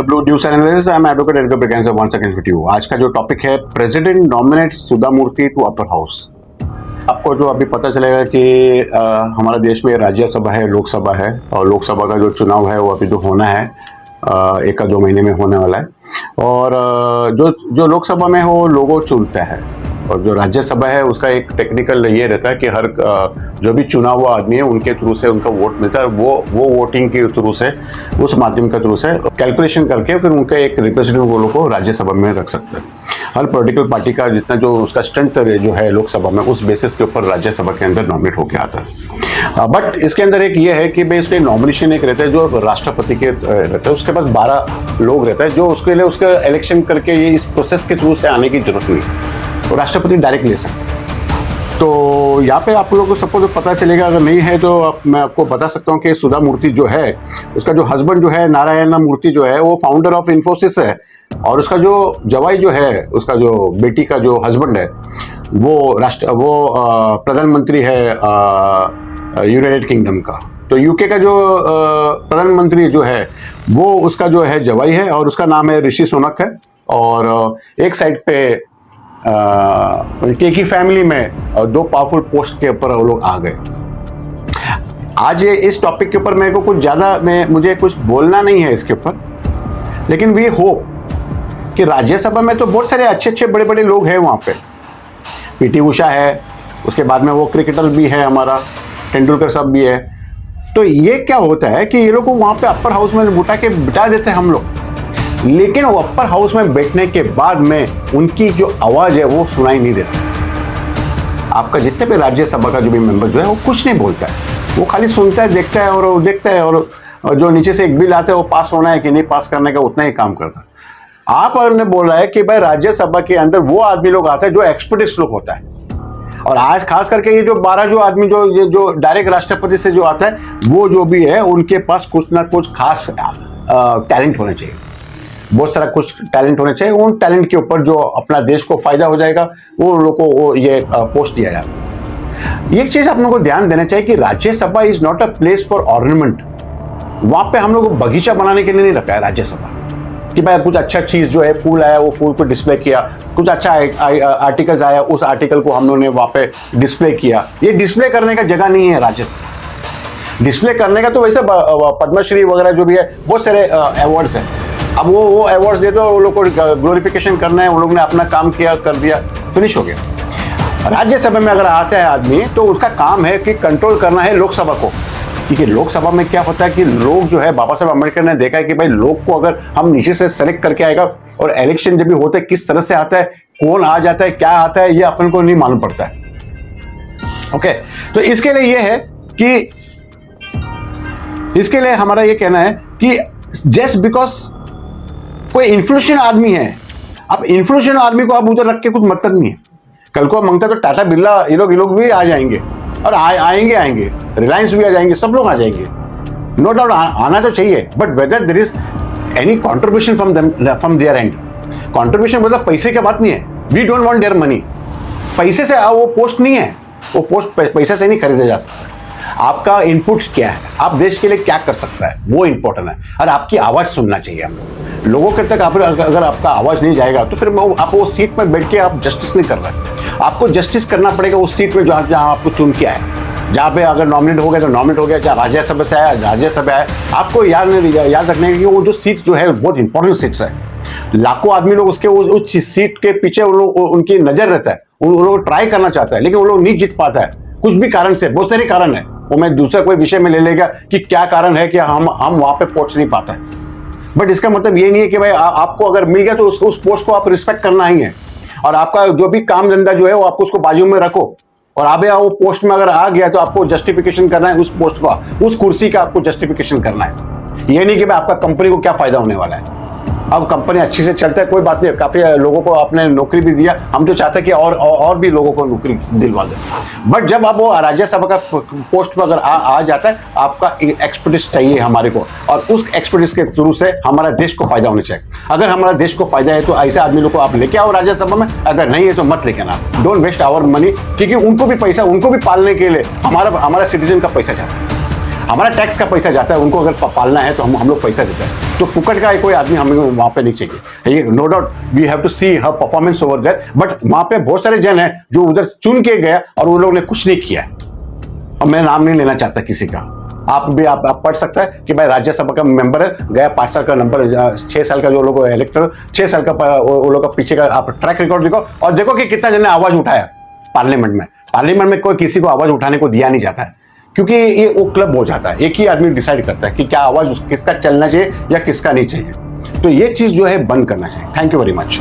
W news analyst, I am advocate Edgar Braganza once again with you. आज का जो topic है, president nominates Sudha Murty to upper house. आपको जो अभी पता चलेगा कि हमारा देश में राज्यसभा है, लोकसभा है, और लोकसभा का जो चुनाव है वो अभी जो होना है 1-2 महीने में होने वाला है। और जो लोकसभा में वो लोगों चुनता है, और जो राज्यसभा है उसका एक टेक्निकल ये रहता है कि हर जो भी चुना हुआ आदमी है उनके थ्रू से उनका वोट मिलता है। वो वोटिंग के थ्रू से, उस माध्यम के थ्रू से कैलकुलेशन करके फिर उनका एक रिप्रेजेंटेटिव वो लोग को राज्यसभा में रख सकते हैं। हर पॉलिटिकल पार्टी का जितना जो उसका स्ट्रेंथ जो है लोकसभा में, उस बेसिस के ऊपर राज्यसभा के अंदर नॉमिनेट होकर आता है। बट इसके अंदर एक ये है कि भाई उसके नॉमिनेशन एक रहता है जो राष्ट्रपति के रहता है, उसके पास 12 लोग रहते हैं जो उसके लिए उसका इलेक्शन करके ये इस प्रोसेस के थ्रू से आने की जरूरत नहीं है, तो राष्ट्रपति डायरेक्ट ले सकते हैं। तो यहाँ पे आप लोगों को सपोज पता चलेगा, अगर नहीं है तो मैं आपको बता सकता हूँ कि सुधा मूर्ति जो है, उसका जो हस्बैंड जो है नारायण मूर्ति जो है वो फाउंडर ऑफ इन्फोसिस है, और उसका जो जवाई जो है, उसका जो बेटी का जो हस्बैंड है वो प्रधानमंत्री है यूनाइटेड किंगडम का। तो यूके का जो प्रधानमंत्री जो है वो उसका जो है जवाई है, और उसका नाम है ऋषि सुनक है। और एक साइड पे की फैमिली में 2 पावरफुल पोस्ट के ऊपर वो लोग आ गए। आज इस टॉपिक के ऊपर मेरे को कुछ ज़्यादा मुझे कुछ बोलना नहीं है इसके ऊपर, लेकिन वी होप कि राज्यसभा में तो बहुत सारे अच्छे बड़े बड़े लोग हैं वहाँ पे। पीटी उषा है, उसके बाद में वो क्रिकेटर भी है हमारा तेंदुलकर साहब भी है। तो ये क्या होता है कि ये लोग को वहाँ पे अपर हाउस में बिठा देते हैं हम लोग, लेकिन वो अपर हाउस में बैठने के बाद में उनकी जो आवाज है वो सुनाई नहीं देती। आपका जितने भी राज्यसभा का जो भी मेंबर जो है वो कुछ नहीं बोलता है, वो खाली सुनता है, देखता है और देखता है, और जो नीचे से एक बिल आता है वो पास होना है कि नहीं पास करने का उतना ही काम करता है। आपने बोला है कि भाई राज्यसभा के अंदर वो आदमी लोग आता है जो एक्सपर्टिस्ट लोग होता है, और आज खास करके ये जो 12 जो आदमी जो डायरेक्ट राष्ट्रपति से जो आता है, वो जो भी है उनके पास कुछ ना कुछ खास टैलेंट होना चाहिए, बहुत सारा कुछ टैलेंट होने चाहिए। उन टैलेंट के ऊपर जो अपना देश को फायदा हो जाएगा वो उन लोगों को ये पोस्ट दिया जाएगा। एक चीज आप लोगों को ध्यान देना चाहिए कि Rajya Sabha is not a place for ornament. वहां पे हम लोग को बगीचा बनाने के लिए नहीं रखा है राज्यसभा, कि भाई कुछ अच्छा चीज जो है फूल आया वो फूल को डिस्प्ले किया, कुछ अच्छा आर्टिकल्स आया उस आर्टिकल को हम लोगों ने वहां पे डिस्प्ले किया। ये डिस्प्ले करने का जगह नहीं है राज्यसभा। डिस्प्ले करने का तो वैसे पद्मश्री वगैरह जो भी है बहुत सारे अवार्ड्स हैं, अब वो अवार्ड्स दे दो, वो लोग को ग्लोरिफिकेशन करना है, उन लोग ने अपना काम किया, कर दिया, फिनिश हो गया। राज्यसभा में अगर आता है आदमी तो उसका काम है कि कंट्रोल करना है लोकसभा को, क्योंकि लोकसभा में क्या होता है कि लोग जो है, बाबा साहब अम्बेडकर ने देखा है कि भाई लोग को अगर हम नीचे से सेलेक्ट करके आएगा, और इलेक्शन जब भी होता है किस तरह से आता है, कौन आ जाता है, क्या आता है, ये अपन को नहीं मालूम पड़ता है। ओके, तो इसके लिए ये है कि इसके लिए हमारा ये कहना है कि जस्ट बिकॉज कोई इन्फ्लुएंशियल आदमी है, अब इन्फ्लुएंशियल आदमी को आप उधर रख के कुछ मतलब नहीं है। कल को मांगता तो टाटा बिरला ये लोग भी आ जाएंगे, और आएंगे रिलायंस भी आ जाएंगे, सब लोग आ जाएंगे, नो डाउट आना तो चाहिए, but whether there is any contribution from their end. Contribution मतलब पैसे की बात नहीं है, we don't want their money. पैसे से वो पोस्ट नहीं है, वो पोस्ट पैसे से नहीं खरीदा जा सकता। आपका इनपुट क्या है, आप देश के लिए क्या कर सकता है, वो इंपॉर्टेंट है, और आपकी आवाज सुनना चाहिए हम लोगों के तक। अगर आपका आवाज नहीं जाएगा तो फिर आप वो सीट में बैठ के आप जस्टिस नहीं कर रहे। आपको जस्टिस करना पड़ेगा उस सीट में जहाँ आपको चुन के आए, जहाँ पे अगर नॉमिनेट हो गया तो नॉमिनेट हो गया, चाहे राज्यसभा से आया राज्यसभा आया। आपको याद रखने की वो जो सीट जो है बहुत इंपॉर्टेंट सीट्स है। लाखों आदमी लोग उसके उस सीट के पीछे उनकी नजर रहता है, उन लोग ट्राई करना चाहता है, लेकिन वो लोग नहीं जीत पाता है कुछ भी कारण से। बहुत सारे कारण है, वो मैं दूसरा कोई विषय में ले लेगा कि क्या कारण है कि हम वहां पे पहुंच नहीं पाता है। बट इसका मतलब ये नहीं है कि भाई आपको अगर मिल गया तो उस पोस्ट को आप रिस्पेक्ट करना ही है, और आपका जो भी काम धंधा जो है वो आपको उसको बाजू में रखो, और आप वो पोस्ट में अगर आ गया तो आपको जस्टिफिकेशन करना है उस पोस्ट का, उस कुर्सी का आपको जस्टिफिकेशन करना है। ये नहीं कि भाई आपका कंपनी को क्या फायदा होने वाला है। अब कंपनी अच्छी से चलता है कोई बात नहीं, काफी लोगों को आपने नौकरी भी दिया, हम तो चाहते हैं कि और भी लोगों को नौकरी दिलवा दें। बट जब आप वो राज्यसभा का पोस्ट पर अगर आ जाता है, आपका एक्सपर्टीज चाहिए हमारे को, और उस एक्सपर्टीज के थ्रू से हमारा देश को फायदा होना चाहिए। अगर हमारा देश को फायदा है तो ऐसे आदमी लोग को आप लेके आओ राज्यसभा में, अगर नहीं है तो मत लेके आना। डोंट वेस्ट आवर मनी, क्योंकि उनको भी पैसा, उनको भी पालने के लिए हमारा सिटीजन का पैसा चाहता है। हमारा टैक्स का पैसा जाता है, उनको अगर पालना है तो हम लोग पैसा देते हैं। तो फुकट का कोई आदमी हमें वहाँ पे नहीं चाहिए। ये no doubt we have to see her performance over there, but वहाँ पे बहुत सारे जन हैं जो उधर चुन के गया और उन लोगों ने कुछ नहीं किया है। और मैं नाम नहीं लेना चाहता किसी का, आप भी आप पढ़ सकता है कि भाई राज्यसभा का मेंबर है, गया 5 साल का नंबर, 6 साल का जो लोग इलेक्टर, 6 साल का वो लोग का पीछे का आप ट्रैक रिकॉर्ड देखो और देखो कि कितना जन ने आवाज उठाया पार्लियामेंट में। पार्लियामेंट में कोई किसी को आवाज उठाने को दिया नहीं जाता है, क्योंकि ये वो क्लब हो जाता है, एक ही आदमी डिसाइड करता है कि क्या आवाज किसका चलना चाहिए या किसका नहीं चाहिए। तो ये चीज जो है बंद करना चाहिए। Thank you very much.